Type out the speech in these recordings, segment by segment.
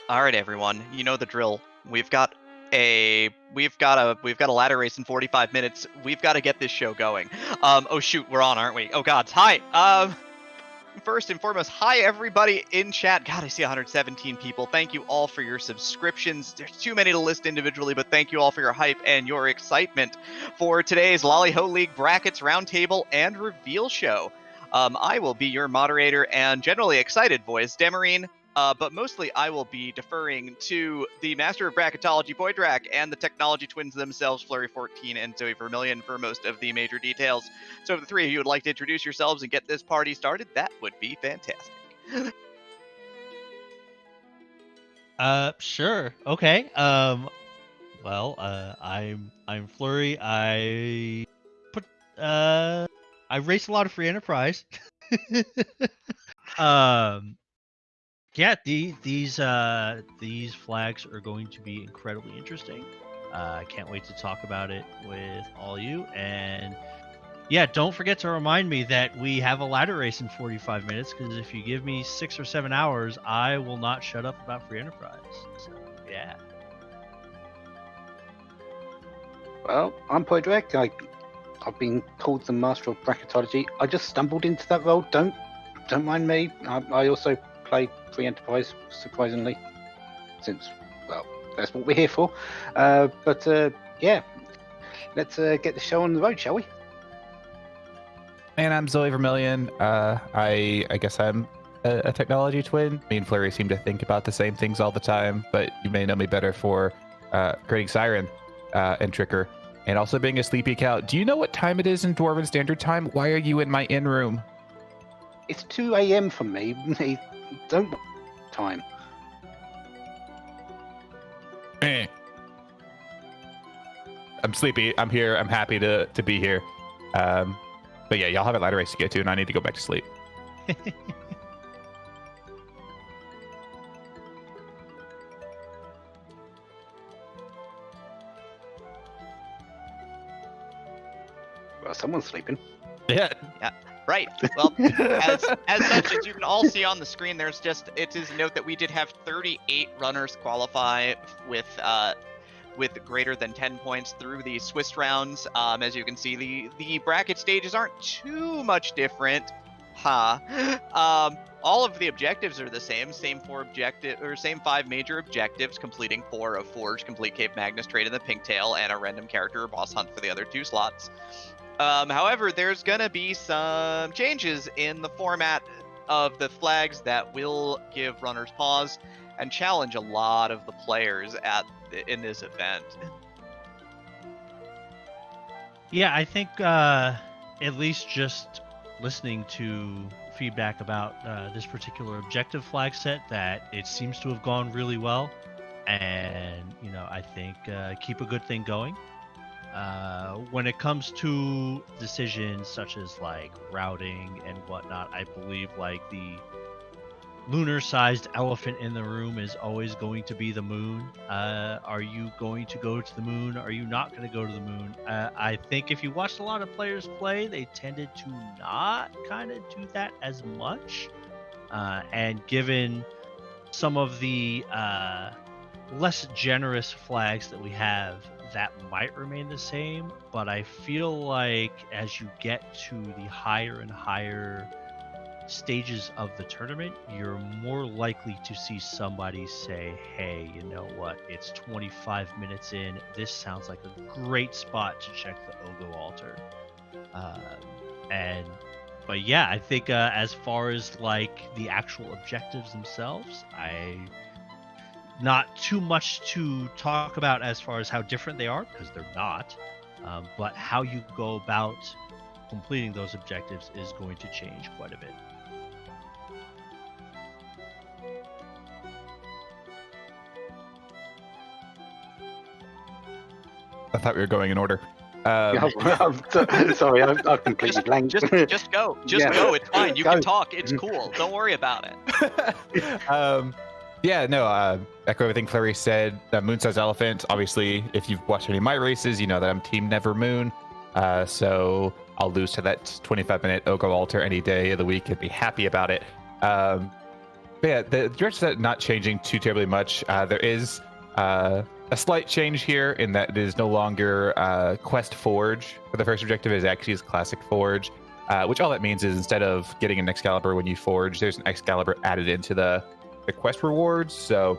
All right, everyone. You know the drill. We've got a ladder race in 45 minutes. We've got to get this show going. Oh shoot, we're on, aren't we? Oh gods. Hi. First and foremost, hi everybody in chat. God, I see 117 people. Thank you all for your subscriptions. There's too many to list individually, but thank you all for your hype and your excitement for today's Lali-Ho League Brackets Roundtable and Reveal show. I will be your moderator and generally excited voice, Demarine. But mostly I will be deferring to the master of bracketology, Boydrak, and the technology twins themselves, Flurry14 and Zoe Vermillion, for most of the major details. So if the three of you would like to introduce yourselves and get this party started, that would be fantastic. Sure. Okay. I'm Flurry. I race a lot of free enterprise. Yeah, these flags are going to be incredibly interesting. I can't wait to talk about it with all you. And yeah, don't forget to remind me that we have a ladder race in 45 minutes, because if you give me 6 or 7 hours, I will not shut up about free enterprise. So yeah. Well, I'm Podrag. I've been called the master of bracketology. I just stumbled into that role. Don't mind me. I also play free enterprise, surprisingly, since, well, that's what we're here for. Yeah, let's get the show on the road, shall we? And I'm Zoe Vermillion. I guess I'm a technology twin. Me and Flurry seem to think about the same things all the time, but you may know me better for creating Siren and Tricker, and also being a sleepy cow. Do you know what time it is in Dwarven Standard Time? Why are you in my inn room? It's 2 a.m. for me. Don't time. I'm sleepy. I'm here. I'm happy to be here. But yeah, y'all have a ladder race to get to, and I need to go back to sleep. Well, someone's sleeping. Yeah. Right. Well, as such, as you can all see on the screen, it is a note that we did have 38 runners qualify with greater than 10 points through the Swiss rounds. As you can see, the bracket stages aren't too much different. All of the objectives are the same same 5 major objectives, completing 4 of Forge, complete Cape Magnus, trade in the Pinktail, and a random character or boss hunt for the other 2 slots. However, there's gonna be some changes in the format of the flags that will give runners pause and challenge a lot of the players in this event. Yeah, I think at least just listening to feedback about this particular objective flag set, that it seems to have gone really well, and I think keep a good thing going. When it comes to decisions such as like routing and whatnot, I believe like the lunar-sized elephant in the room is always going to be the moon. Are you going to go to the moon? Are you not going to go to the moon? I think if you watched a lot of players play, they tended to not kind of do that as much. And given some of the less generous flags that we have, that might remain the same, but I feel like as you get to the higher and higher stages of the tournament, you're more likely to see somebody say, hey, you know what, it's 25 minutes in, this sounds like a great spot to check the Ogo altar. But yeah, I think as far as like the actual objectives themselves, not too much to talk about as far as how different they are, because they're not, but how you go about completing those objectives is going to change quite a bit. I thought we were going in order. Sorry, I've completely blanked. Just go. Go. It's fine. You can talk. It's cool. Don't worry about it. Echo everything Flurry said. Moon-sized elephant. Obviously, if you've watched any of my races, you know that I'm Team Never Moon. So I'll lose to that 25-minute Ogo altar any day of the week and be happy about it. But yeah, the direction set not changing too terribly much. There is a slight change here in that it is no longer Quest Forge. For the first objective, it is actually is Classic Forge, which all that means is instead of getting an Excalibur when you forge, there's an Excalibur added into the quest rewards. So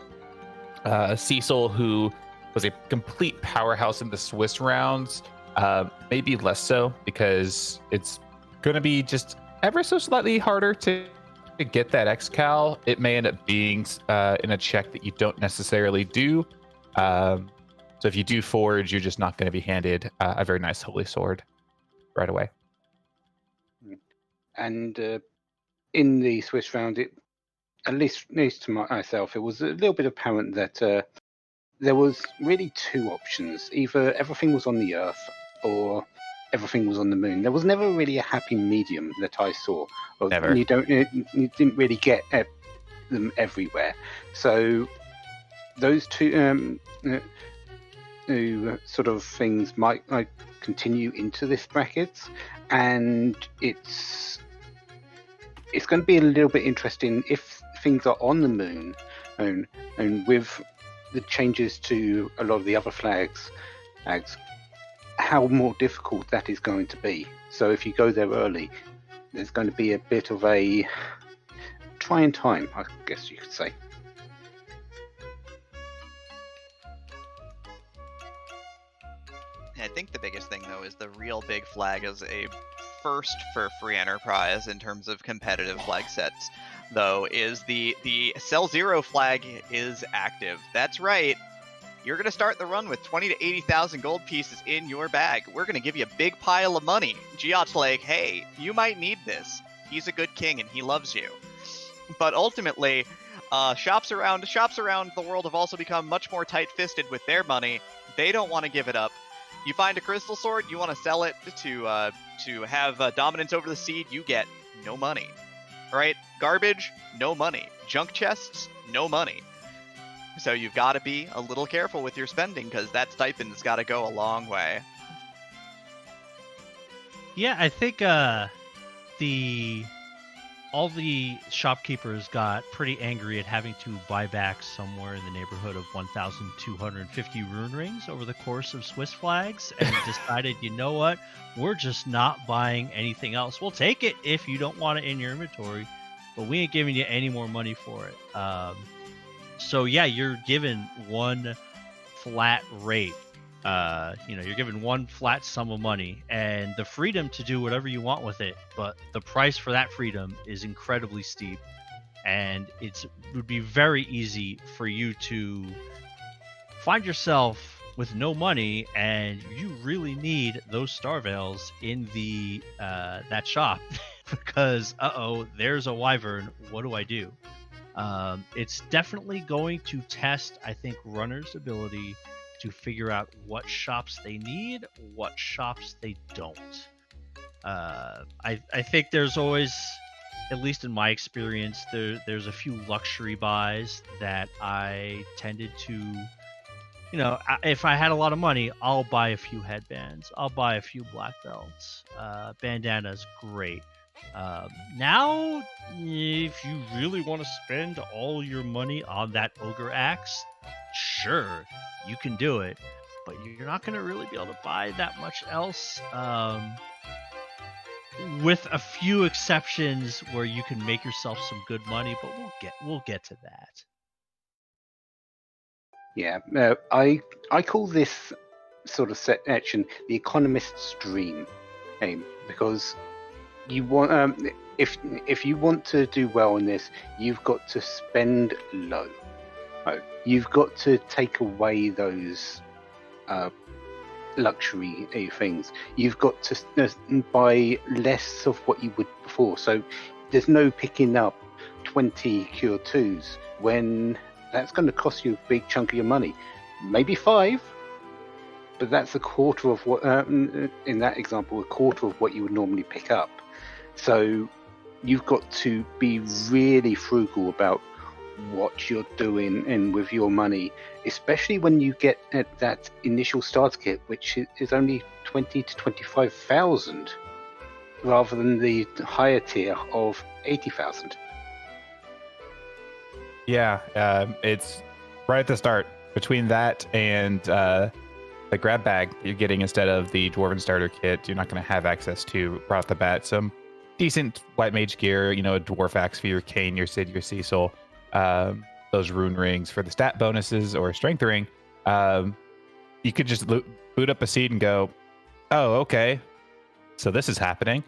Cecil, who was a complete powerhouse in the Swiss rounds, maybe less so because it's going to be just ever so slightly harder to get that Excal. It may end up being in a check that you don't necessarily do. So if you do forge, you're just not going to be handed a very nice Holy Sword right away. And in the Swiss round, at least to myself, it was a little bit apparent that there was really two options. Either everything was on the Earth or everything was on the Moon. There was never really a happy medium that I saw. Never. You didn't really get them everywhere. So those two sort of things might continue into this bracket, and it's going to be a little bit interesting if things are on the Moon, and with the changes to a lot of the other flags, how more difficult that is going to be. So if you go there early, there's going to be a bit of a trying time, I guess you could say. I think the biggest thing, though, is the real big flag is a first for free enterprise in terms of competitive flag sets, though, is the Cell Zero flag is active. That's right. You're going to start the run with 20 to 80,000 gold pieces in your bag. We're going to give you a big pile of money. Giot's like, hey, you might need this. He's a good king and he loves you. But ultimately, shops around the world have also become much more tight-fisted with their money. They don't want to give it up. You find a crystal sword, you want to sell it to have dominance over the seed, you get no money. Right? Garbage, no money. Junk chests, no money. So you've got to be a little careful with your spending, because that stipend's got to go a long way. Yeah, I think all the shopkeepers got pretty angry at having to buy back somewhere in the neighborhood of 1,250 rune rings over the course of Swiss flags, and decided, you know what, we're just not buying anything else. We'll take it if you don't want it in your inventory, but we ain't giving you any more money for it. So yeah, you're given one flat rate. You're given one flat sum of money and the freedom to do whatever you want with it, but the price for that freedom is incredibly steep, and it would be very easy for you to find yourself with no money, and you really need those star veils in the that shop because there's a wyvern. What do I do? It's definitely going to test, I think, runners' ability to figure out what shops they need, what shops they don't. I think there's always, at least in my experience, there's a few luxury buys that I tended to, if I had a lot of money, I'll buy a few headbands, I'll buy a few black belts. Bandana's great. Now, if you really want to spend all your money on that ogre axe, sure, you can do it, but you're not going to really be able to buy that much else, with a few exceptions where you can make yourself some good money, but we'll get to that. Yeah, I call this sort of section the economist's dream, because you want if you want to do well in this, you've got to spend low. You've got to take away those luxury things. You've got to buy less of what you would before. So there's no picking up 20 cure 2s when that's going to cost you a big chunk of your money. Maybe 5, but that's a quarter of what, in that example, a quarter of what you would normally pick up. So you've got to be really frugal about what you're doing and with your money, especially when you get at that initial starter kit, which is only 20 to 25,000, rather than the higher tier of 80,000. Yeah, it's right at the start. Between that and the grab bag you're getting instead of the Dwarven starter kit, you're not going to have access to right off the bat some decent white mage gear. You know, a dwarf axe for your Kane, your Sid, your Cecil, those rune rings for the stat bonuses or strength ring. You could just boot up a seed and go, oh, okay, so this is happening.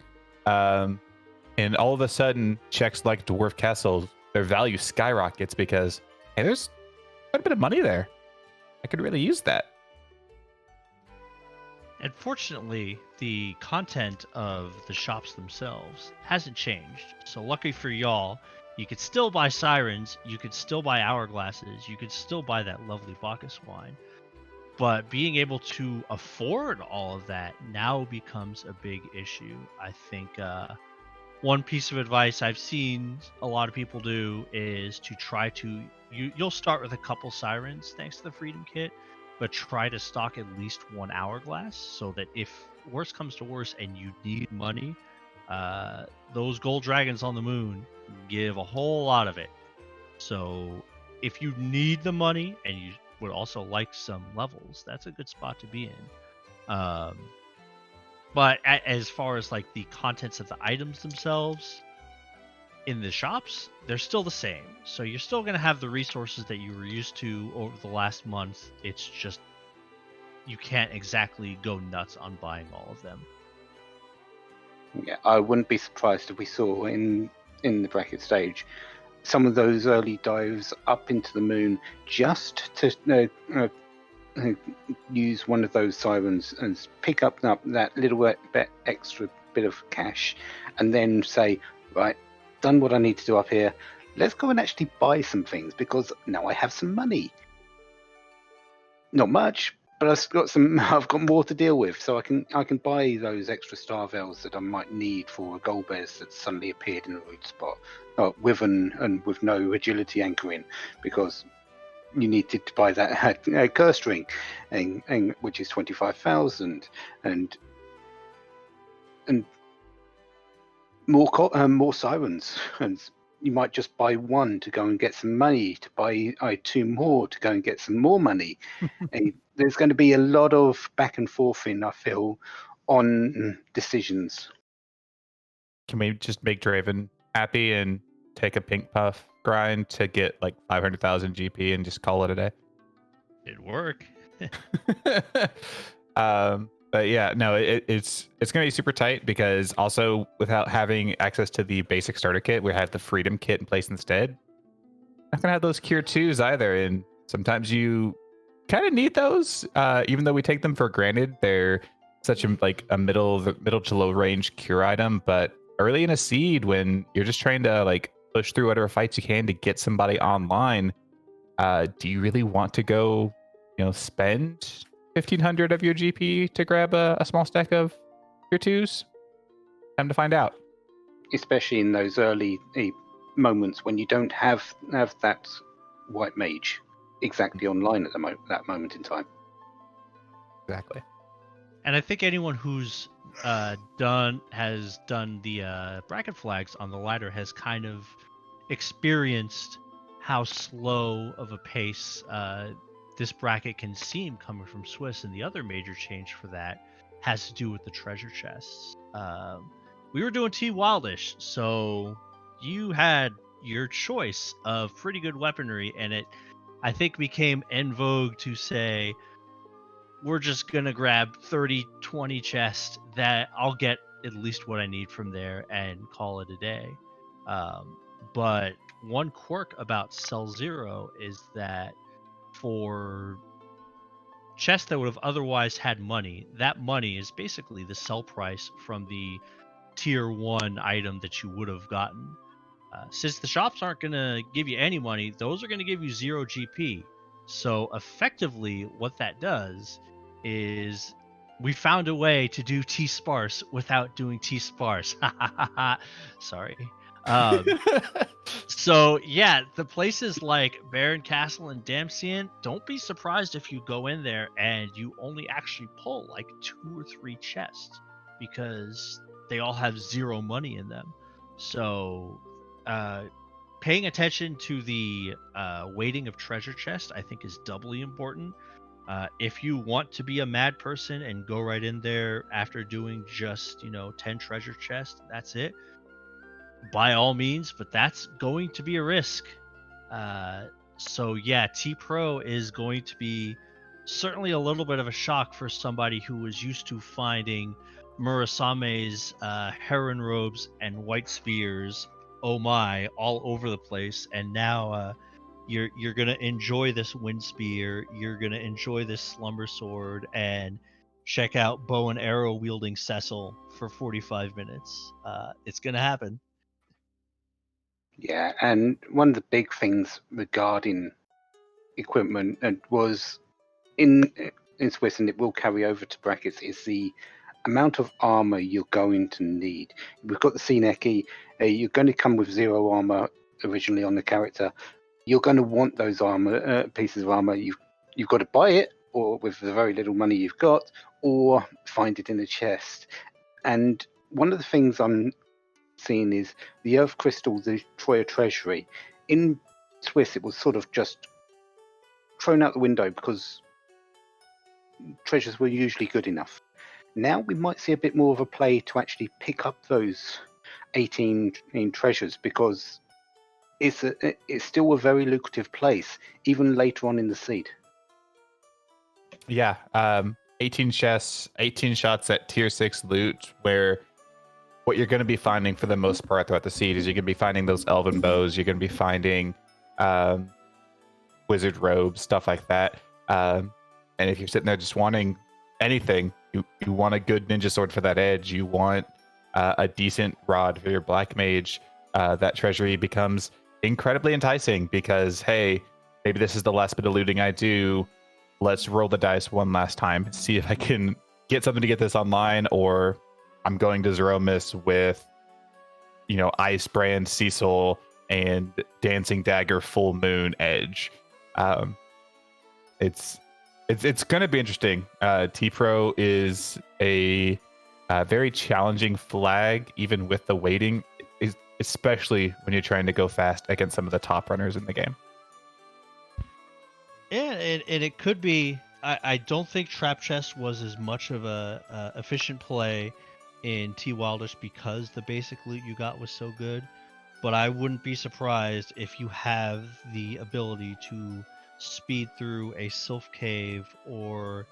And all of a sudden, checks like Dwarf Castle, their value skyrockets because, hey, there's quite a bit of money there. I could really use that. And fortunately, the content of the shops themselves hasn't changed. So lucky for y'all, you could still buy sirens, you could still buy hourglasses, you could still buy that lovely Bacchus wine. But being able to afford all of that now becomes a big issue. I think one piece of advice I've seen a lot of people do is to try to you'll start with a couple sirens thanks to the freedom kit, but try to stock at least one hourglass so that if worse comes to worse and you need money, those gold dragons on the moon give a whole lot of it. So if you need the money and you would also like some levels, that's a good spot to be in. But as far as like the contents of the items themselves in the shops, they're still the same. So you're still going to have the resources that you were used to over the last month. It's just you can't exactly go nuts on buying all of them. Yeah, I wouldn't be surprised if we saw in the bracket stage some of those early dives up into the moon just to use one of those sirens and pick up that little bit extra bit of cash, and then say, right, done what I need to do up here. Let's go and actually buy some things because now I have some money. Not much, but I've got more to deal with, so I can buy those extra star veils that I might need for a gold bears that suddenly appeared in a root spot, with no agility anchoring, because you needed to buy that curse ring, and which is 25,000, and more sirens, and you might just buy one to go and get some money, to buy two more to go and get some more money. And there's going to be a lot of back and forth I feel, on decisions. Can we just make Draven happy and take a pink puff grind to get like 500,000 GP and just call it a day? It'd work. But yeah, no, it's going to be super tight because also without having access to the basic starter kit, we have the freedom kit in place instead. Not going to have those cure 2s either, and sometimes you kind of need those, even though we take them for granted. They're such a middle to low range cure item, but early in a seed when you're just trying to like push through whatever fights you can to get somebody online, do you really want to go, spend 1,500 of your GP to grab a small stack of cure 2s? Time to find out. Especially in those early moments when you don't have that white mage exactly online at that moment in time. Exactly. And I think anyone who's done the bracket flags on the ladder has kind of experienced how slow of a pace this bracket can seem coming from Swiss, and the other major change for that has to do with the treasure chests. We were doing T Wildish, so you had your choice of pretty good weaponry, and it, I think, became en vogue to say, we're just going to grab 30, 20 chests that I'll get at least what I need from there and call it a day. But one quirk about Cell Zero is that for chests that would have otherwise had money, that money is basically the sell price from the tier 1 item that you would have gotten. Since the shops aren't going to give you any money, those are going to give you 0 GP. So effectively what that does is we found a way to do T-sparse without doing T-sparse. Sorry. So yeah, the places like Baron Castle and Damsian, don't be surprised if you go in there and you only actually pull like 2 or 3 chests because they all have 0 money in them. So paying attention to the weighting of treasure chest, I think, is doubly important. If you want to be a mad person and go right in there after doing just 10 treasure chests, that's it. By all means, but that's going to be a risk. So yeah, Tpro is going to be certainly a little bit of a shock for somebody who was used to finding Murasame's heron robes and white spears, oh my, all over the place, and now you're gonna enjoy this wind spear, you're gonna enjoy this slumber sword, and check out bow and arrow wielding Cecil for 45 minutes. It's gonna happen. Yeah, and one of the big things regarding equipment was in Swiss, and it will carry over to brackets, is the amount of armor you're going to need. We've got the nekkie. You're going to come with 0 armor originally on the character. You're going to want those armor pieces of armor. You've got to buy it, or with the very little money you've got, or find it in a chest. And one of the things I'm seeing is the Earth Crystal, the Troya Treasury. In Swiss, it was sort of just thrown out the window because treasures were usually good enough. Now we might see a bit more of a play to actually pick up those 18 treasures, because it's still a very lucrative place, even later on in the seed. Yeah, 18 chests, 18 shots at tier 6 loot, where what you're going to be finding for the most part throughout the seed is you're going to be finding those elven bows, you're going to be finding wizard robes, stuff like that. And if you're sitting there just wanting anything, you want a good ninja sword for that edge, you want a decent rod for your black mage, that treasury becomes incredibly enticing because, hey, maybe this is the last bit of looting I do. Let's roll the dice one last time, see if I can get something to get this online, or I'm going to Zeromus with, Ice Brand, Cecil, and Dancing Dagger Full Moon Edge. It's going to be interesting. Tpro is a very challenging flag, even with the weighting, especially when you're trying to go fast against some of the top runners in the game. Yeah, and it could be. I don't think Trap Chest was as much of a efficient play in T Wildest because the basic loot you got was so good. But I wouldn't be surprised if you have the ability to speed through a Sylph Cave or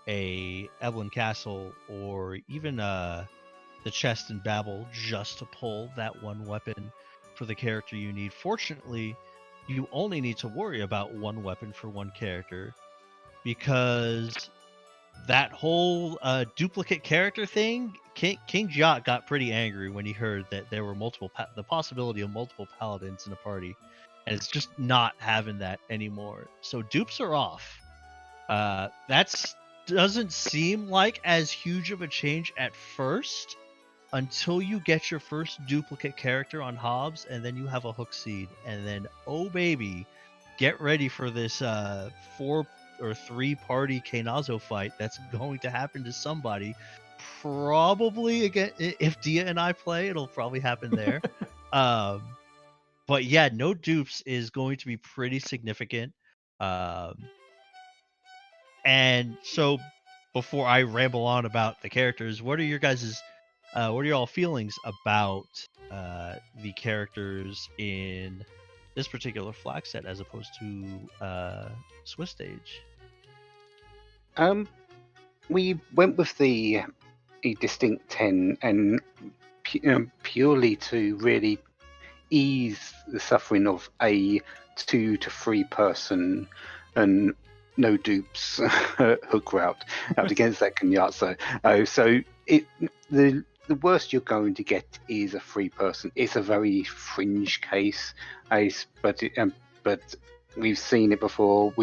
a Evelyn Castle or even the chest in Babel just to pull that one weapon for the character you need. Fortunately, you only need to worry about one weapon for one character, because that whole duplicate character thing, King Jot got pretty angry when he heard that there were the possibility of multiple paladins in a party, and it's just not having that anymore. So dupes are off. That doesn't seem like as huge of a change at first, until you get your first duplicate character on Hobbs, and then you have a hook seed, and then, oh baby, get ready for this 4 or 3 party Knazo fight that's going to happen to somebody. Probably again, if Dia and I play, it'll probably happen there. But yeah, no dupes is going to be pretty significant. And so, before I ramble on about the characters, what are your feelings about the characters in this particular flag set as opposed to Swiss stage? We went with the distinct 10, and purely to really ease the suffering of a 2 to 3 person and no dupes hook route out against that Kenyatta. So the worst you're going to get is a 3 person. It's a very fringe case, but we've seen it before.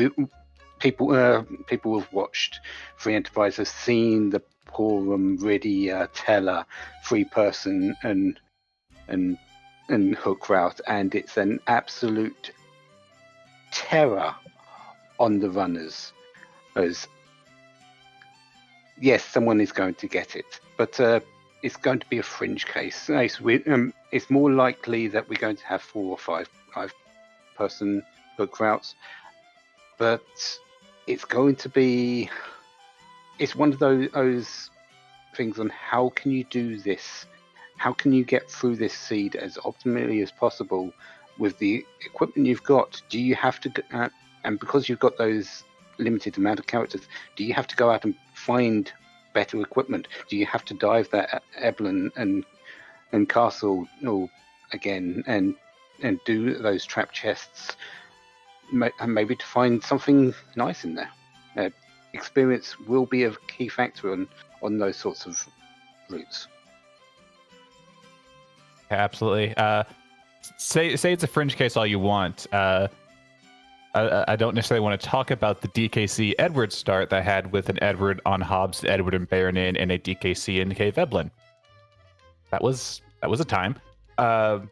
People who've watched Free Enterprise have seen the poor ready Teller 3 person and hook route, and it's an absolute terror on the runners. As yes, someone is going to get it, but it's going to be a fringe case. It's more likely that we're going to have 4 or 5 5-person book routes, but it's going to be. It's one of those things on how can you do this? How can you get through this seed as optimally as possible with the equipment you've got? Do you have to, and because you've got those limited amount of characters, do you have to go out and find better equipment? Do you have to dive that Eblin and castle again and do those trap chests, and maybe to find something nice in there? Experience will be a key factor on those sorts of routes. Yeah, absolutely. Say it's a fringe case all you want. I don't necessarily want to talk about the DKC Edward start that I had with an Edward on Hobbs, Edward and Baronin, and a DKC in Cave Eblin. That was a time. But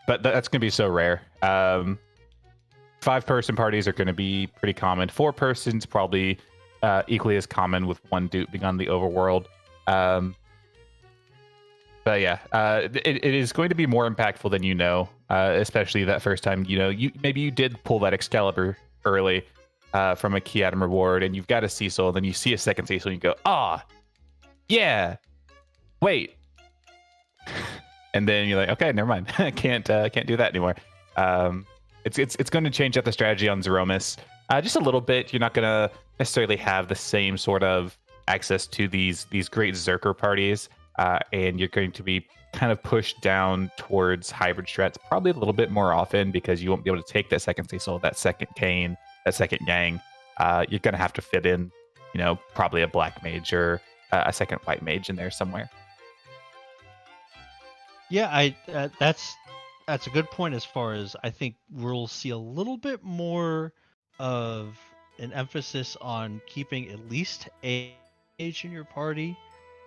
that's going to be so rare. 5-person parties are going to be pretty common. 4 persons probably equally as common, with 1 dupe being on the overworld. But yeah, it is going to be more impactful than especially that first time. Maybe you did pull that Excalibur early from a key item reward, and you've got a Cecil, then you see a second Cecil, and you go, yeah, wait. And then you're like, okay, never mind. can't do that anymore. It's going to change up the strategy on Zeromus just a little bit. You're not going to necessarily have the same sort of access to these great Zerker parties, and you're going to be kind of pushed down towards hybrid strats probably a little bit more often, because you won't be able to take that second Cecil, that second Kmain, that second Yang. You're going to have to fit in, probably a black mage or a second white mage in there somewhere. Yeah, that's a good point. As far as I think we'll see a little bit more of an emphasis on keeping at least a mage in your party.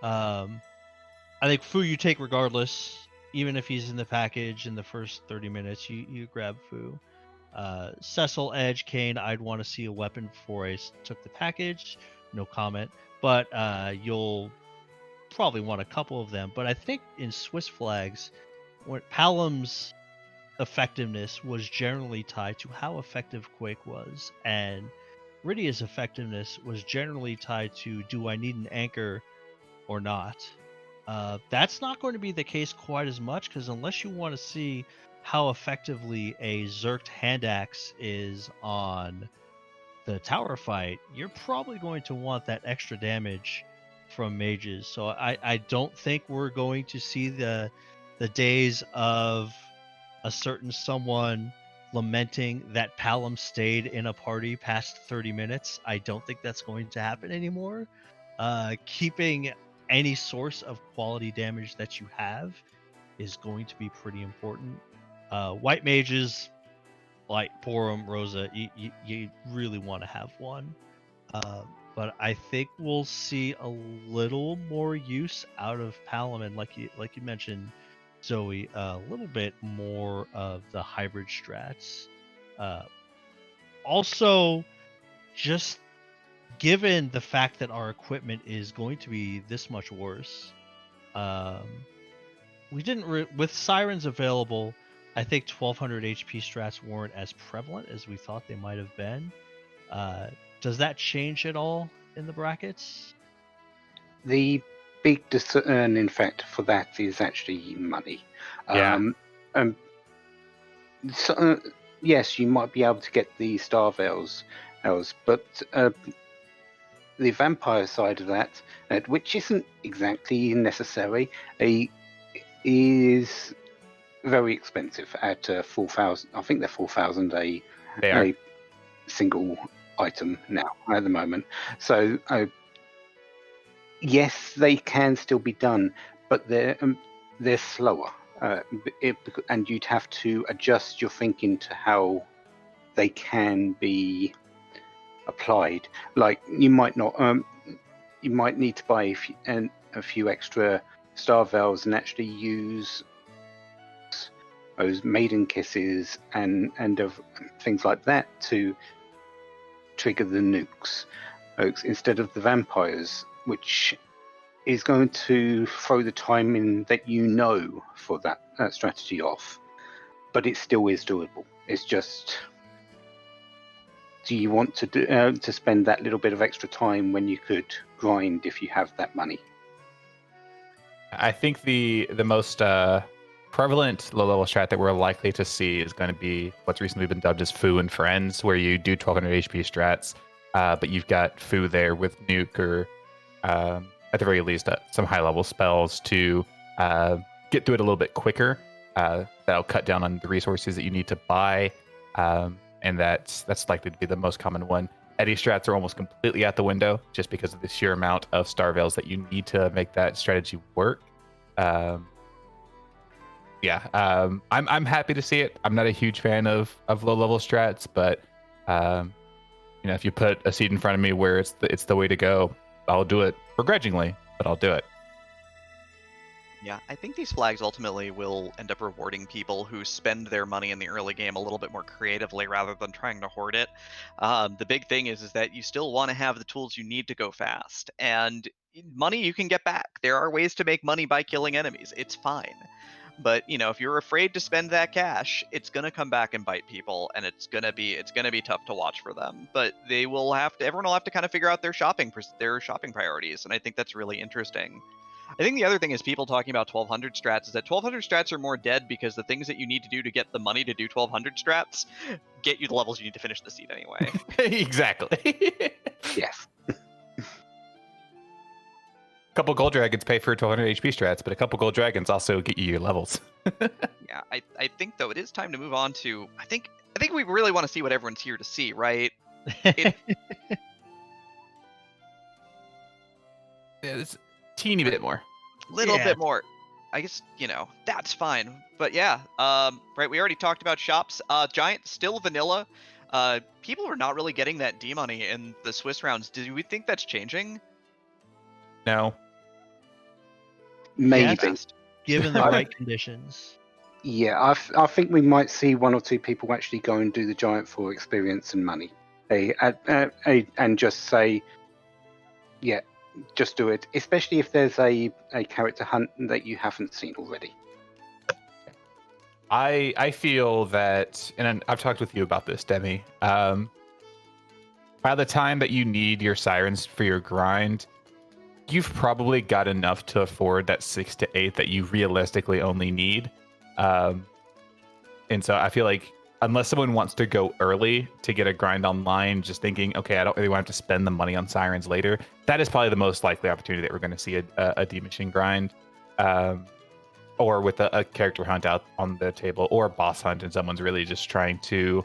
I think Fu you take regardless, even if he's in the package in the first 30 minutes, you grab Fu. Cecil, Edge, Kane, I'd want to see a weapon before I took the package. No comment. But you'll probably want a couple of them. But I think in Swiss Flags, Palam's effectiveness was generally tied to how effective Quake was, and Rydia's effectiveness was generally tied to, do I need an anchor or not? That's not going to be the case quite as much, because unless you want to see how effectively a Zerked hand axe is on the tower fight, you're probably going to want that extra damage from mages. So I don't think we're going to see the days of a certain someone lamenting that Palam stayed in a party past 30 minutes. I don't think that's going to happen anymore. Keeping any source of quality damage that you have is going to be pretty important. White mages like Porum, Rosa, you really want to have one. But I think we'll see a little more use out of Palam, and like you mentioned, Zoe, a little bit more of the hybrid strats. Also, just given the fact that our equipment is going to be this much worse, we didn't with sirens available. I think 1200 HP strats weren't as prevalent as we thought they might have been. Does that change at all in the brackets? The big discern, in fact, for that is actually money. Yeah. Yes, you might be able to get the Star Veils, but the vampire side of that, which isn't exactly necessary, is very expensive at 4,000. I think they're 4,000 a single item now at the moment. So yes, they can still be done, but they're slower, and you'd have to adjust your thinking to how they can be applied. Like you might not, you might need to buy a few extra Star Veils and actually use those maiden kisses and of things like that to trigger the nukes instead of the vampires, which is going to throw the time in that for that strategy off. but it still is doable. It's just, do you want to spend that little bit of extra time when you could grind if you have that money? I think the most prevalent low-level strat that we're likely to see is going to be what's recently been dubbed as Foo and Friends, where you do 1200 HP strats, but you've got Foo there with Nuke or, at the very least, some high-level spells to get through it a little bit quicker. That'll cut down on the resources that you need to buy, and that's likely to be the most common one. Eddy strats are almost completely out the window just because of the sheer amount of star veils that you need to make that strategy work. I'm happy to see it. I'm not a huge fan of low level strats, but if you put a seed in front of me where it's the way to go, I'll do it begrudgingly, but I'll do it. Yeah, I think these flags ultimately will end up rewarding people who spend their money in the early game a little bit more creatively rather than trying to hoard it. The big thing is that you still want to have the tools you need to go fast, and money you can get back. There are ways to make money by killing enemies. It's fine. But if you're afraid to spend that cash, it's gonna come back and bite people, and it's gonna be tough to watch for them. But everyone will have to kind of figure out their shopping priorities, and I think that's really interesting. I think the other thing is people talking about 1200 strats is that 1200 strats are more dead because the things that you need to do to get the money to do 1200 strats get you the levels you need to finish the seed anyway. Exactly. Yes. A couple gold dragons pay for 1200 HP strats, but a couple gold dragons also get you your levels. Yeah, I think though it is time to move on to I think we really want to see what everyone's here to see, right? Yeah, it's a teeny bit more. Little bit more. I guess, that's fine. But yeah, right, we already talked about shops. Giant, still vanilla. People are not really getting that D money in the Swiss rounds. Do we think that's changing? No. Maybe. Yes, given the right conditions. Yeah, I think we might see one or two people actually go and do the giant for experience and money. And just say, yeah, just do it. Especially if there's a character hunt that you haven't seen already. I feel that, and I've talked with you about this, Demi. By the time that you need your sirens for your grind, you've probably got enough to afford that 6 to 8 that you realistically only need. And so I feel like unless someone wants to go early to get a grind online, just thinking, okay, I don't really want to have to spend the money on sirens later, that is probably the most likely opportunity that we're going to see a D-machine grind. Or with a character hunt out on the table, or a boss hunt, and someone's really just trying to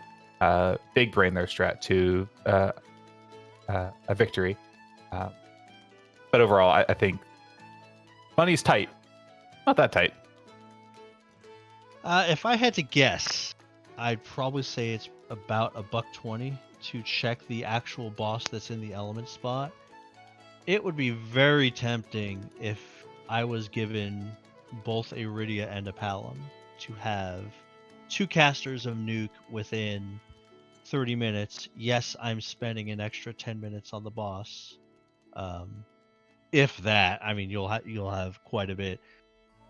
big brain their strat to a victory. But overall, I think money's tight. Not that tight. If I had to guess, I'd probably say it's about $120 to check the actual boss that's in the element spot. It would be very tempting if I was given both a Rydia and a Palom to have 2 casters of Nuke within 30 minutes. Yes, I'm spending an extra 10 minutes on the boss. If that, I mean, you'll have quite a bit,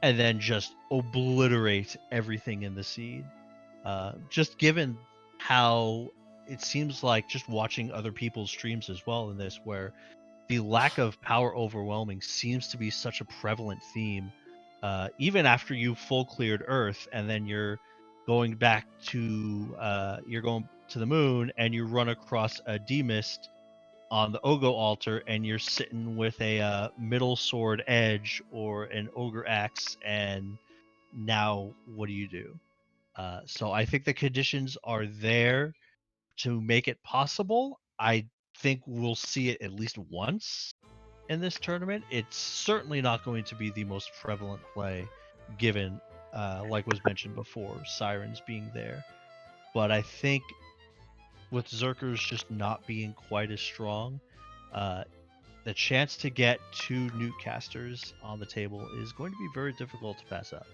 and then just obliterate everything in the seed. Just given how it seems like, just watching other people's streams as well in this, where the lack of power overwhelming seems to be such a prevalent theme. Even after you've full cleared Earth, and then you're going back to the moon, and you run across a D-Mist on the Ogo altar, and you're sitting with a middle sword edge or an ogre axe, and now what do you do? So I think the conditions are there to make it possible. I think we'll see it at least once in this tournament. It's certainly not going to be the most prevalent play, given, like was mentioned before, sirens being there. But I think with Zerkers just not being quite as strong, the chance to get 2 Nuke casters on the table is going to be very difficult to pass up.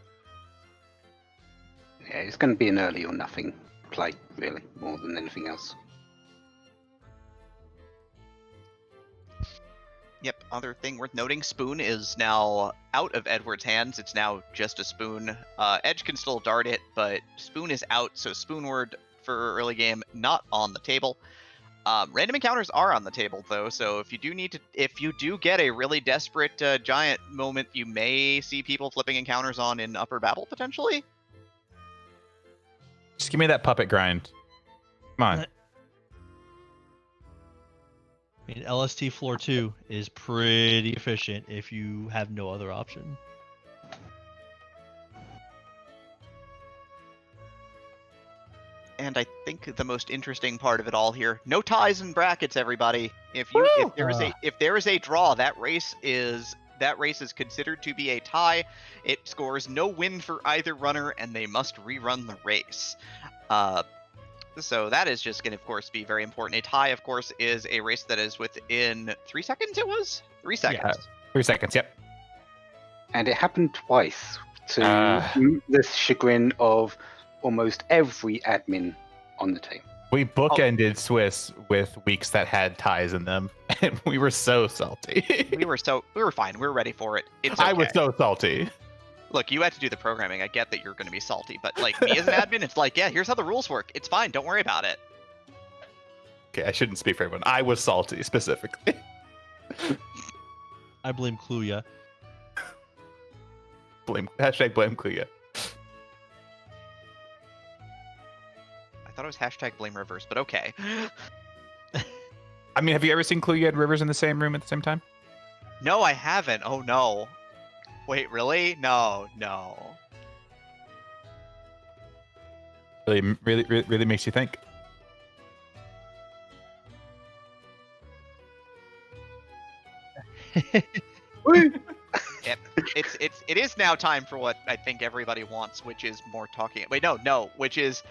Yeah, it's going to be an early or nothing play, really, more than anything else. Yep, other thing worth noting, Spoon is now out of Edward's hands. It's now just a Spoon. Edge can still dart it, but Spoon is out, so Spoonward for early game, not on the table. Random encounters are on the table, though, so if you do get a really desperate giant moment, you may see people flipping encounters on in Upper Babel, potentially. Just give me that puppet grind. Come on. I mean, LST floor 2 is pretty efficient if you have no other option. And I think the most interesting part of it all here, no ties in brackets, everybody. If there is a draw, that race is considered to be a tie. It scores no win for either runner, and they must rerun the race. So that is just going to, of course, be very important. A tie, of course, is a race that is within 3 seconds. It was 3 seconds. Yeah, 3 seconds. Yep. And it happened twice to the chagrin of almost every admin on the team. We bookended Swiss with weeks that had ties in them, and we were so salty. we were fine. We were ready for it. It's okay. I was so salty. Look, you had to do the programming. I get that you're going to be salty, but like me as an admin, it's like, yeah, here's how the rules work. It's fine. Don't worry about it. Okay, I shouldn't speak for everyone. I was salty specifically. I blame Kluya. Blame Kluya. I thought it was hashtag blame Rivers, but okay. I mean, have you ever seen Kluya and Rivers in the same room at the same time? No, I haven't. Oh no. Wait, really? No. Really makes you think. Yep. It is now time for what I think everybody wants, which is more talking. Wait, no, which is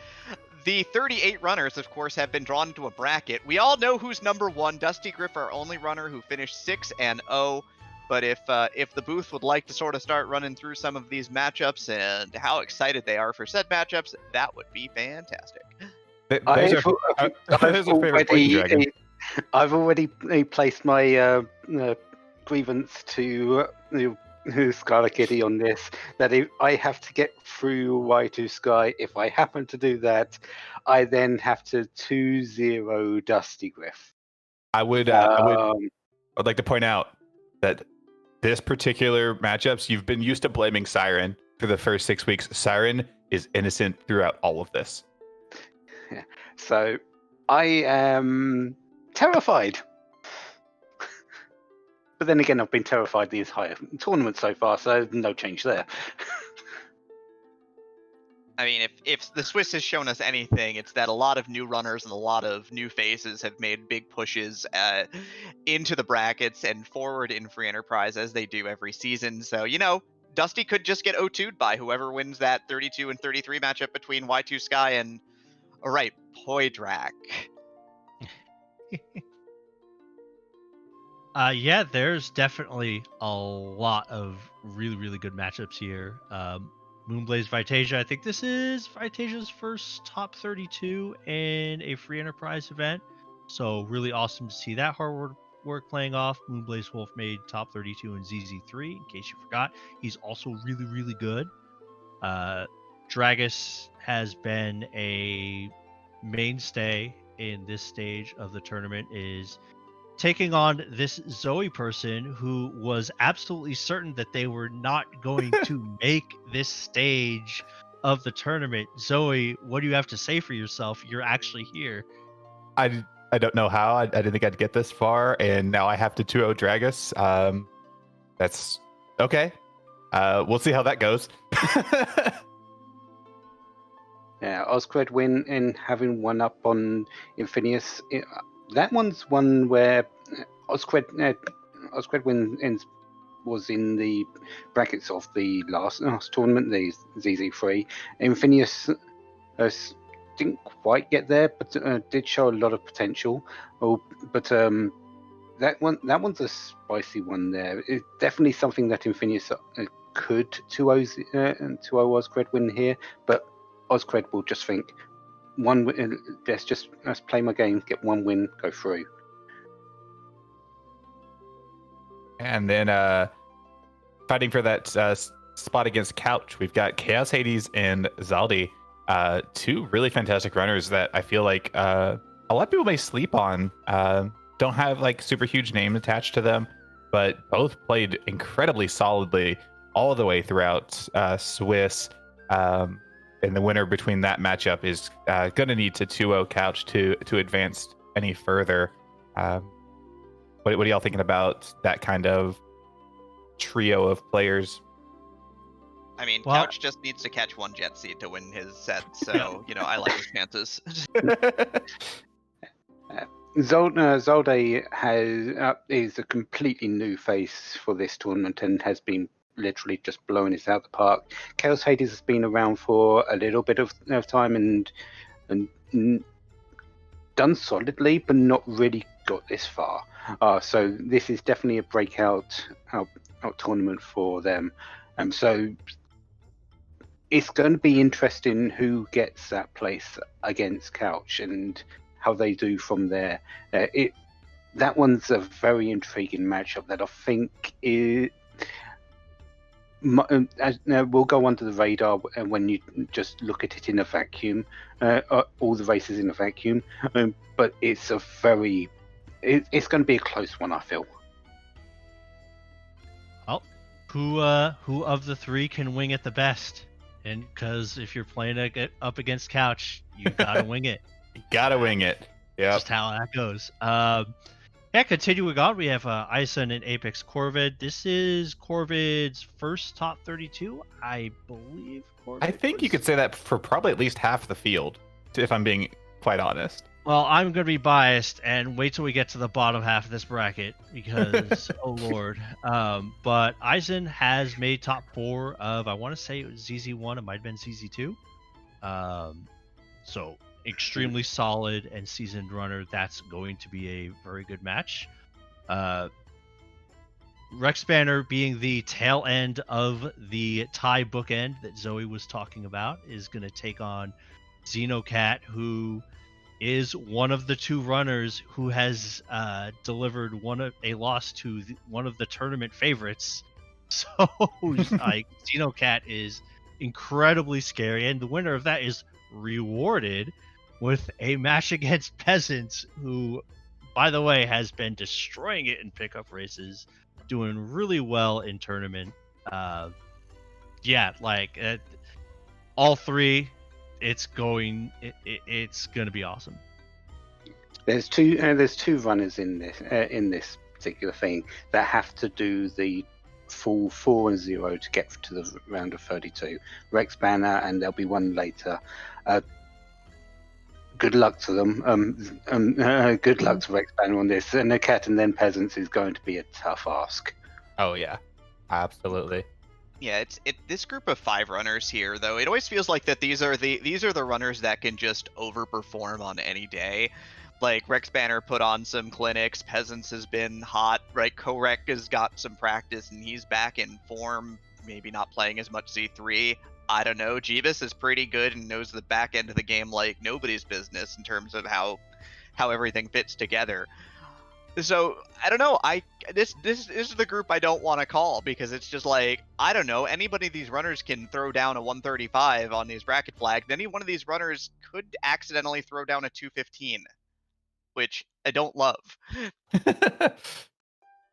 the 38 runners, of course, have been drawn into a bracket. We all know who's number 1. Dusty Griff, our only runner who finished 6-0. But if the booth would like to sort of start running through some of these matchups and how excited they are for said matchups, that would be fantastic. I've already placed my grievance to Skylar Kitty on this, that if I have to get through Y2 Sky, if I happen to do that, I then have to 2-0 Dusty Griff. I'd like to point out that this particular matchups, you've been used to blaming Siren for the first 6 weeks. Siren is innocent throughout all of this. Yeah. So I am terrified. But then again, I've been terrified the entire tournament so far, so no change there. I mean, if the Swiss has shown us anything, it's that a lot of new runners and a lot of new faces have made big pushes into the brackets and forward in Free Enterprise as they do every season. So, Dusty could just get O2'd by whoever wins that 32 and 33 matchup between Y2 Sky and, Poydrak. Yeah, there's definitely a lot of really, really good matchups here. Moonblaze Vitasia, I think this is Vitasia's first top 32 in a Free Enterprise event. So really awesome to see that hard work playing off. Moonblaze Wolf made top 32 in ZZ3, in case you forgot. He's also really, really good. Dragus has been a mainstay in this stage of the tournament, is taking on this Zoe person who was absolutely certain that they were not going to make this stage of the tournament. Zoe, what do you have to say for yourself? You're actually here. I don't know how. I didn't think I'd get this far, and now I have to 2-0 Dragus. That's okay. We'll see how that goes. Yeah, Oscred win in having one up on Infinius. That one's one where Oscred was in the brackets of the last tournament, the ZZ3. Infinius didn't quite get there, but did show a lot of potential. But that one's a spicy one there. It's definitely something that Infinius could 2-0 Oscred win here, but Oscred will just think, let's play my game, get one win, go through. And then fighting for that spot against Couch, we've got Chaos Hades and Zaldi. Two really fantastic runners that I feel like a lot of people may sleep on. Don't have like super huge name attached to them, but both played incredibly solidly all the way throughout Swiss. And the winner between that matchup is going to need to 2-0 Couch to advance any further. What are y'all thinking about that kind of trio of players? I mean, Well- Couch just needs to catch one jet seed to win his set, so I like his chances. Zolde is a completely new face for this tournament and has been literally just blowing it out the park. Chaos Hades has been around for a little bit of time and done solidly, but not really got this far. So this is definitely a breakout out tournament for them. So it's going to be interesting who gets that place against Couch and how they do from there. That one's a very intriguing matchup that I think will go under the radar when you just look at it in a vacuum, all the races in a vacuum. But it's it's going to be a close one, I feel. Well, who of the three can wing it the best? And because if you're playing up against Couch, you gotta wing it. You gotta wing it. Yeah. Just how that goes. Yeah, continuing on, we have Ison and Apex Corvid. This is Corvid's first top 32, I believe. I think you could say that for probably at least half the field, if I'm being quite honest. Well, I'm going to be biased and wait till we get to the bottom half of this bracket because, oh lord. But Ison has made top 4 of, I want to say it was ZZ1, it might have been ZZ2. So extremely solid and seasoned runner. That's going to be a very good match. Rex Banner being the tail end of the tie bookend that Zoe was talking about is going to take on Xenocat, who is one of the two runners who has delivered a loss to one of the tournament favorites. So like Xenocat is incredibly scary, and the winner of that is rewarded with a match against Peasants, who, by the way, has been destroying it in pickup races, doing really well in tournament. All three. It's going to be awesome. There's two runners in this particular thing that have to do the full 4-0 to get to the round of 32. Rex Banner, and there'll be one later. Good luck to them. Good luck to Rex Banner on this. And the Cat and then Peasants is going to be a tough ask. Oh yeah, absolutely. Yeah, this group of 5 runners here, though, it always feels like that these are the runners that can just overperform on any day. Like Rex Banner put on some clinics, Peasants has been hot, right? Korek has got some practice and he's back in form, maybe not playing as much Z3. I don't know. Jeebus is pretty good and knows the back end of the game like nobody's business in terms of how everything fits together. So I don't know. This is the group I don't want to call because it's just like, I don't know. Anybody of these runners can throw down a 135 on these bracket flags. Any one of these runners could accidentally throw down a 215, which I don't love.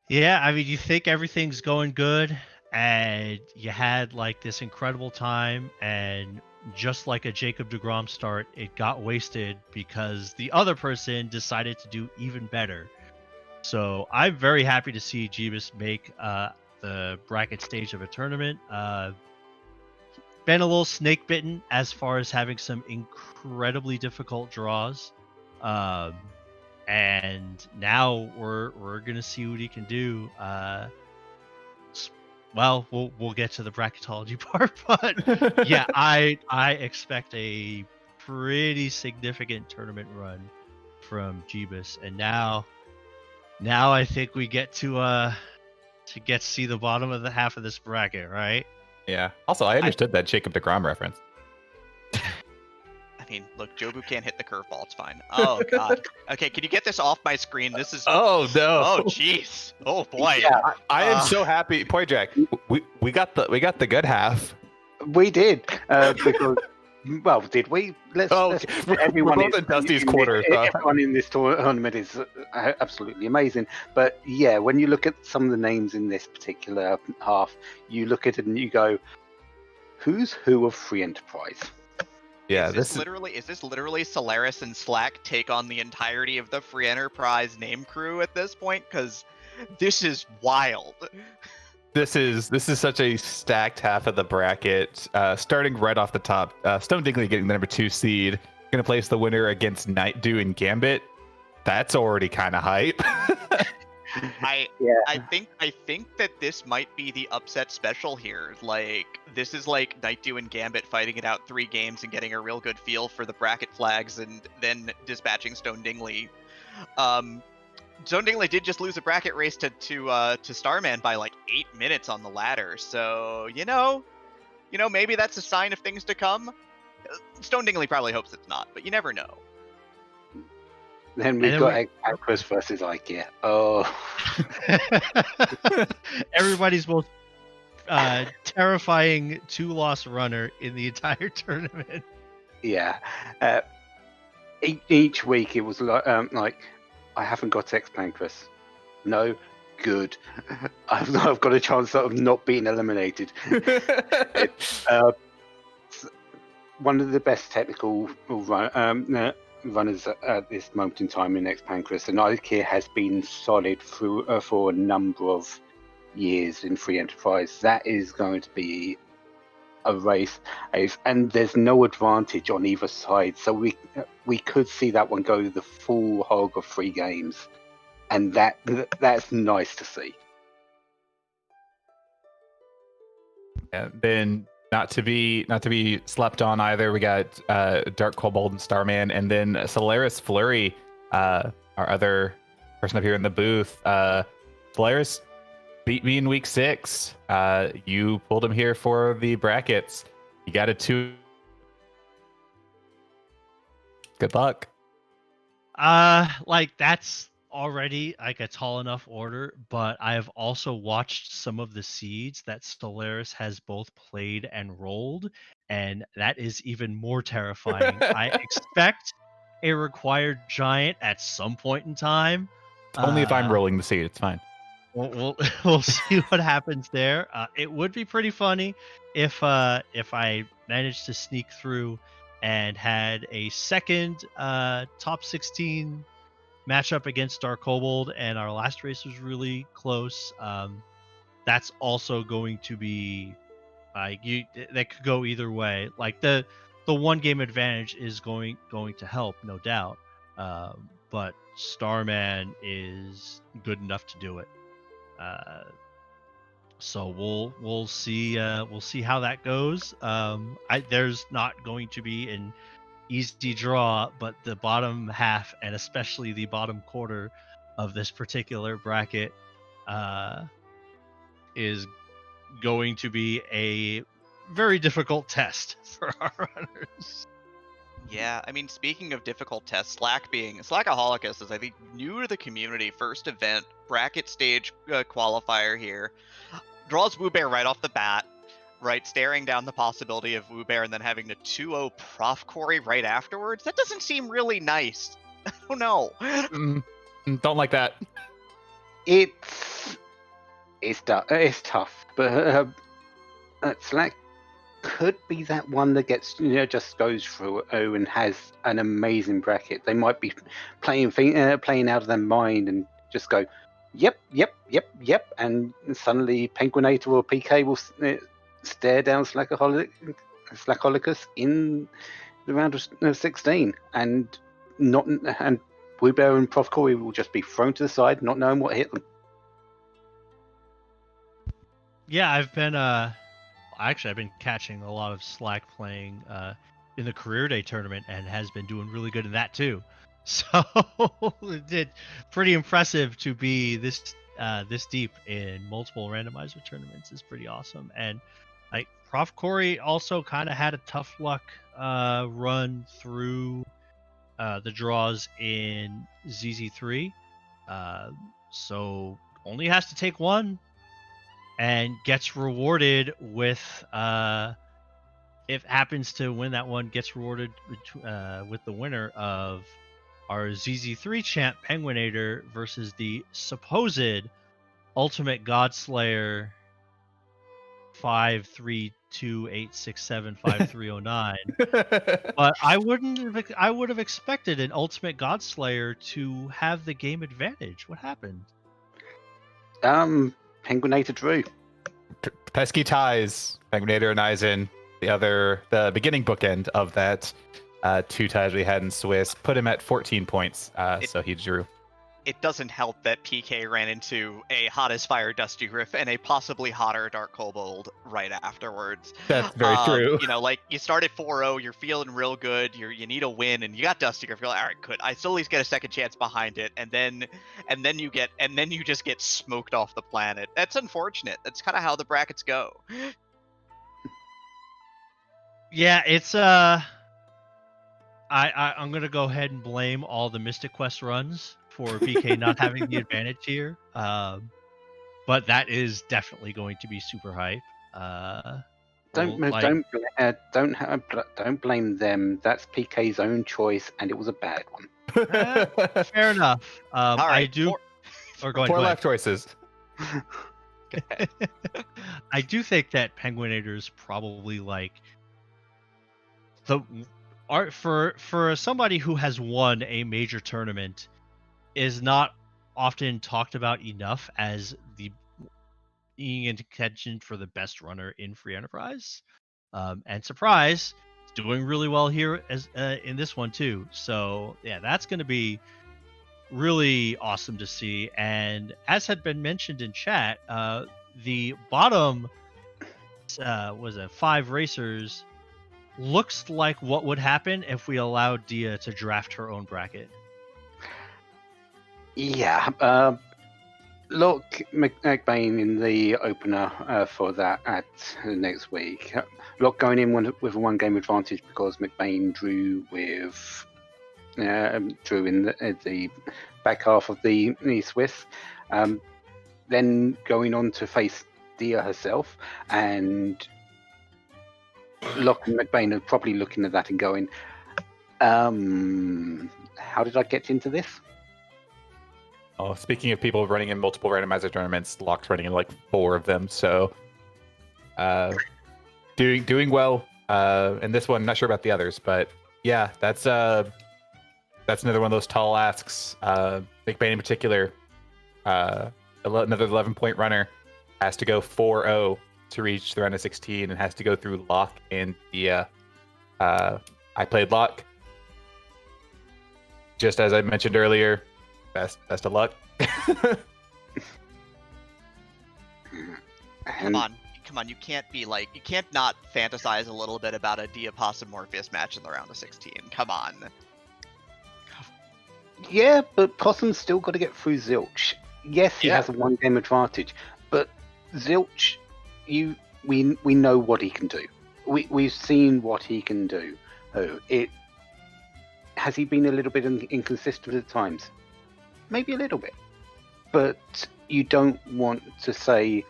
Yeah, I mean, you think everything's going good, and you had like this incredible time, and just like a Jacob deGrom start, it got wasted because the other person decided to do even better. So I'm very happy to see Jeebus make the bracket stage of a tournament. Been a little snake bitten as far as having some incredibly difficult draws. And now we're gonna see what he can do. Well, we'll get to the bracketology part, but yeah, I expect a pretty significant tournament run from Jeebus, and now I think we get to see the bottom of the half of this bracket, right? Yeah. Also, I understood that Jacob deGrom reference. I mean, look, Jobu can't hit the curveball. It's fine. Oh god. Okay, can you get this off my screen? This is. Oh no! Oh jeez. Oh boy. Yeah, I am so happy, Poydrak. We got the good half. we did because. Well, did we? Let's we're both in Dusty's quarter. Everyone in this tournament is absolutely amazing. But yeah, when you look at some of the names in this particular half, you look at it and you go, "Who's who of Free Enterprise?" Yeah, is this literally Solaris and Slack take on the entirety of the Free Enterprise name crew at this point? Because this is wild. This is such a stacked half of the bracket. Starting right off the top, Stone Dingley getting the number 2 seed, gonna place the winner against Night Dew and Gambit. That's already kind of hype. I think that this might be the upset special here. Like, this is like Night Dew and Gambit fighting it out 3 games and getting a real good feel for the bracket flags, and then dispatching Stone Dingley. Stone Dingley did just lose a bracket race to Starman by like 8 minutes on the ladder, so you know, maybe that's a sign of things to come. Stone Dingley probably hopes it's not, but you never know. Then we've got Aquas versus IKEA. Oh, Everybody's most terrifying 2-loss runner in the entire tournament. yeah. Each week it was like. I haven't got X-Pancras. No, good. I've got a chance of not being eliminated. One of the best technical runners at this moment in time in X-Pancras, and IKEA has been solid through for a number of years in Free Enterprise. That is going to be a race, and there's no advantage on either side, so we could see that one go the full hog of 3 games, and that's nice to see. And then not to be slept on either, we got Dark Kobold and Starman, and then Solaris Flurry, our other person up here in the booth. Solaris beat me in week 6. You pulled him here for the brackets. You got a 2. Good luck. Like, that's already like a tall enough order, but I have also watched some of the seeds that Solaris has both played and rolled, and that is even more terrifying. I expect a required giant at some point in time. Only if I'm rolling the seed, it's fine. We'll see what happens there. It would be pretty funny if I managed to sneak through and had a second top 16 matchup against Dark Kobold, and our last race was really close. That's also going to be that could go either way. Like the 1 game advantage is going to help, no doubt. But Starman is good enough to do it. So we'll see how that goes. There's not going to be an easy draw, but the bottom half, and especially the bottom quarter of this particular bracket, is going to be a very difficult test for our runners. Yeah, I mean, speaking of difficult tests, Slackaholicus is, I think, new to the community, first event, bracket stage qualifier here. Draws Woobear right off the bat, right, staring down the possibility of Woobear and then having to 2-0 Prof Corey right afterwards. That doesn't seem really nice. I don't know. Don't like that. It's tough, but Slack could be that one that gets, just goes through and has an amazing bracket. They might be playing out of their mind and just go, yep, and suddenly Penguinator or PK will stare down Slackaholicus in the round of 16, and Woobear and Prof Corey will just be thrown to the side, not knowing what hit them. Yeah, I've been catching a lot of Slack playing in the career day tournament, and has been doing really good in that too. So it's pretty impressive to be this deep in multiple randomizer tournaments. Is pretty awesome. And Prof. Corey also kind of had a tough luck run through the draws in ZZ3. So only has to take one and gets rewarded with, if happens to win that one, gets rewarded with the winner of our ZZ3 champ Penguinator versus the supposed Ultimate Godslayer 532867539. But I would have expected an Ultimate Godslayer to have the game advantage. What happened? Penguinator drew. Pesky ties. Penguinator and Eisen, the beginning bookend of that 2 ties we had in Swiss, put him at 14 points. So he drew. It doesn't help that PK ran into a hot as fire Dusty Griff and a possibly hotter Dark Kobold right afterwards. That's very true. You know, like, you start at 4-0, you're feeling real good, you need a win, and you got Dusty Griff. You're like, all right, good. I still at least get a second chance behind it, and then you just get smoked off the planet. That's unfortunate. That's kind of how the brackets go. Yeah, it's I'm gonna go ahead and blame all the Mystic Quest runs for PK not having the advantage here. But that is definitely going to be super hype. Don't blame them. That's PK's own choice, and it was a bad one. Fair enough. All right, I do. Or go ahead. Four life choices. I do think that Penguinator is probably like the art for somebody who has won a major tournament, is not often talked about enough as the being in contention for the best runner in Free Enterprise. And surprise, it's doing really well here as in this one too. So yeah, that's going to be really awesome to see. And as had been mentioned in chat, the bottom was it 5 racers looks like what would happen if we allowed Dia to draft her own bracket. Yeah, look, Kmain in the opener for that at next week. Look, going in with a 1 game advantage because Kmain drew with drew in the back half of the Swiss. Then going on to face Dia herself, and Locke and Kmain are probably looking at that and going, how did I get into this? Oh, speaking of people running in multiple randomizer tournaments, Locke's running in like 4 of them. So, doing well. And this one, not sure about the others, but yeah, that's another one of those tall asks. Kmain in particular, another 11-point runner, has to go 4-0 to reach the round of 16 and has to go through Locke and Dia. I played Locke. Just as I mentioned earlier, best of luck. Come on, you can't not fantasize a little bit about a Dia Possum Morpheus match in the round of 16. Come on. Yeah, but Possum's still got to get through Zilch. Yes, he has a 1 game advantage, but Zilch, we know what he can do. We've seen what he can do. Has he been a little bit inconsistent at times? Maybe a little bit, but you don't want to say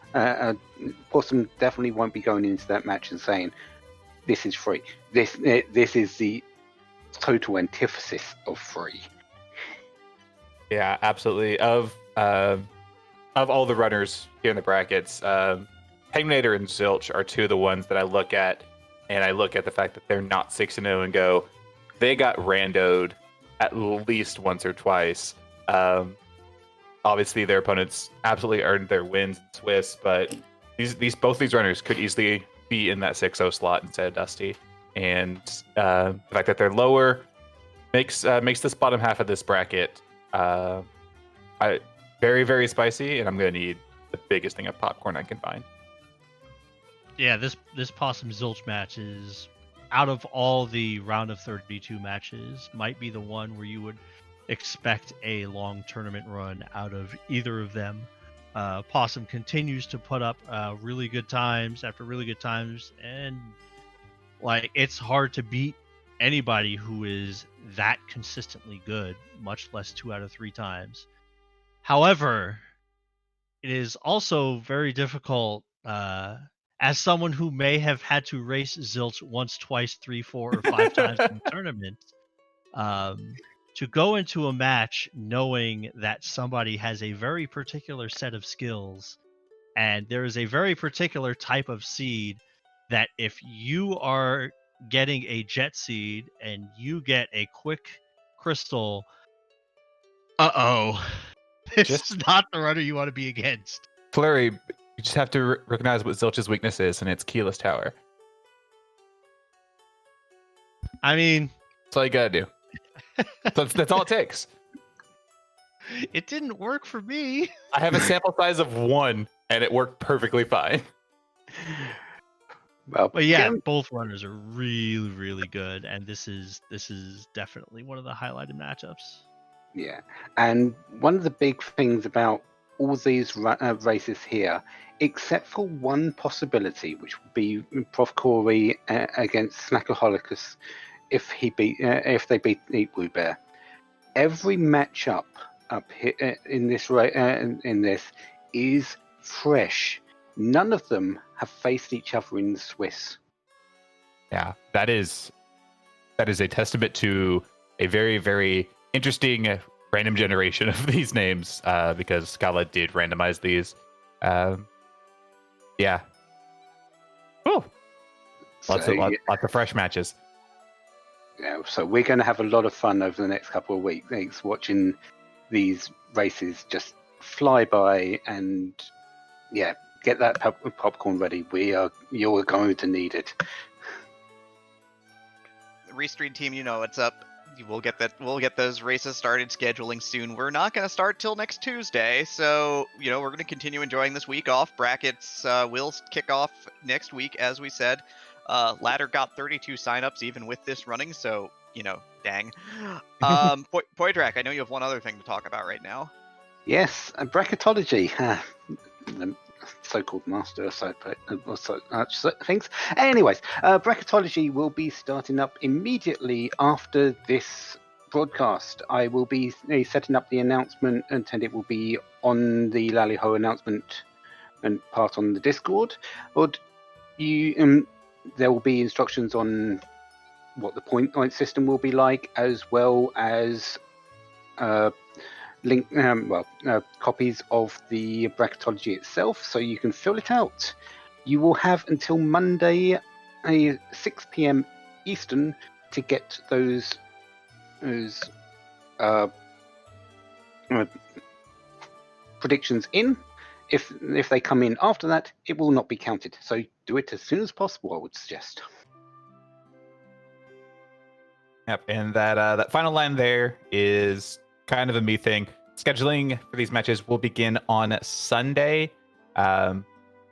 Possum definitely won't be going into that match and saying this is free. This is the total antithesis of free. Yeah, absolutely. Of all the runners here in the brackets, Penguinator and Zilch are 2 of the ones that I look at, and I look at the fact that they're not 6-0 and go, they got randoed at least once or twice. Obviously, their opponents absolutely earned their wins in Swiss, but both these runners could easily be in that 6-0 slot instead of Dusty. And the fact that they're lower makes this bottom half of this bracket very, very spicy, and I'm going to need the biggest thing of popcorn I can find. Yeah, this Possum Zilch match is, out of all the round of 32 matches, might be the one where you would expect a long tournament run out of either of them. Possum continues to put up really good times after really good times, and like it's hard to beat anybody who is that consistently good, much less 2 out of 3 times. However, it is also very difficult as someone who may have had to race Zilch once, twice, 3, 4, or 5 times in tournaments, to go into a match knowing that somebody has a very particular set of skills and there is a very particular type of seed that if you are getting a jet seed and you get a quick crystal, this Just- is not the runner you want to be against. Flurry, you just have to recognize what Zilch's weakness is, and it's Keyless Tower. I mean, That's all you gotta do. That's all it takes. it didn't work for me. I have a sample size of 1, and it worked perfectly fine. Well, But yeah, both runners are really, really good, and this is definitely one of the highlighted matchups. yeah. And one of the big things about all these races here, except for one possibility, which would be Prof. Corey against Slackoholicus, if they beat Eat Blue Bear. Every matchup up here in this is fresh. None of them have faced each other in the Swiss. Yeah, that is a testament to a very, very interesting random generation of these names, because Scala did randomize these. Yeah. Oh, lots of fresh matches. Yeah, so we're going to have a lot of fun over the next couple of weeks watching these races just fly by, and yeah, get that popcorn ready. You're going to need it. The Restream team, you know what's up. We'll get those races started scheduling soon. We're not going to start till next Tuesday, so we're going to continue enjoying this week off. Brackets will kick off next week, as we said. Ladder got 32 signups even with this running, so dang. Poydrak, I know you have one other thing to talk about right now. Yes, bracketology. The so-called master of things. Anyways, bracketology will be starting up immediately after this broadcast. I will be setting up the announcement, and it will be on the LaliHo announcement and part on the Discord. There will be instructions on what the point system will be like, as well as copies of the bracketology itself, so you can fill it out. You will have until Monday, 6 p.m. Eastern, to get those predictions in. If they come in after that, it will not be counted. So do it as soon as possible, I would suggest. Yep, and that final line there is kind of a me thing. Scheduling for these matches will begin on Sunday. I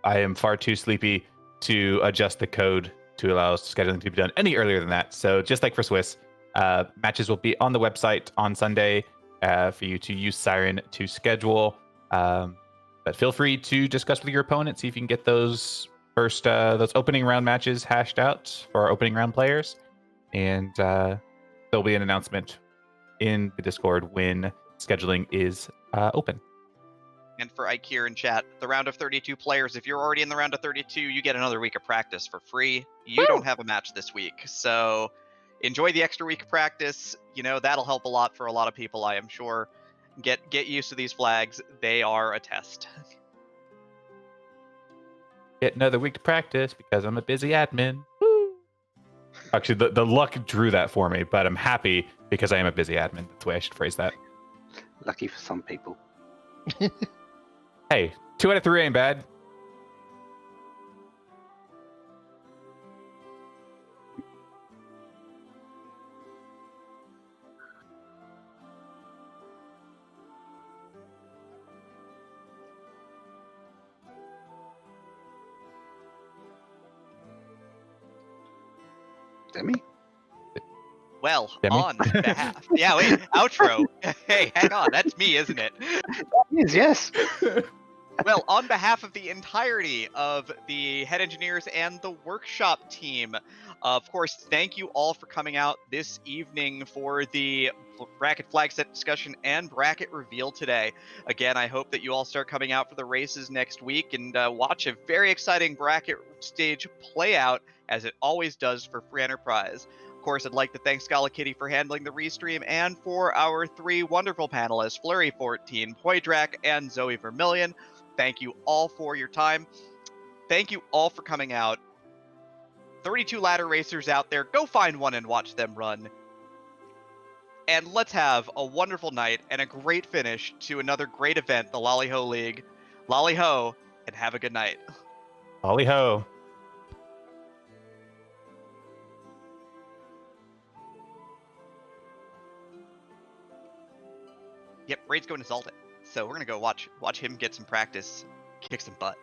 am far too sleepy to adjust the code to allow scheduling to be done any earlier than that. So just like for Swiss, matches will be on the website on Sunday for you to use Siren to schedule. But feel free to discuss with your opponent, see if you can get those those opening round matches hashed out for our opening round players. And there'll be an announcement in the Discord when scheduling is open. And for Ike here in chat, the round of 32 players, if you're already in the round of 32, you get another week of practice for free. You don't have a match this week, so enjoy the extra week of practice. That'll help a lot for a lot of people, I am sure. Get used to these flags. They are a test. Get another week to practice because I'm a busy admin. Woo! Actually, the luck drew that for me, but I'm happy because I am a busy admin. That's the way I should phrase that. Lucky for some people. Hey, 2 out of 3 ain't bad. Demi? Well, Demi? on behalf. Yeah, wait, outro. Hey, hang on. That's me, isn't it? That is, yes. Well, on behalf of the entirety of the head engineers and the workshop team, of course, thank you all for coming out this evening for the bracket flag set discussion and bracket reveal today. Again, I hope that you all start coming out for the races next week and watch a very exciting bracket stage play out, as it always does for Free Enterprise. Of course, I'd like to thank Scala Kitty for handling the restream, and for our three wonderful panelists, Flurry14, Poydrak, and Zoe Vermillion. Thank you all for your time. Thank you all for coming out. 32 ladder racers out there, go find one and watch them run. And let's have a wonderful night and a great finish to another great event, the Lali-Ho League. Lali-Ho, and have a good night. LaliHo. Yep, Raid's going to Zalt it. So we're going to go watch him get some practice, kick some butt.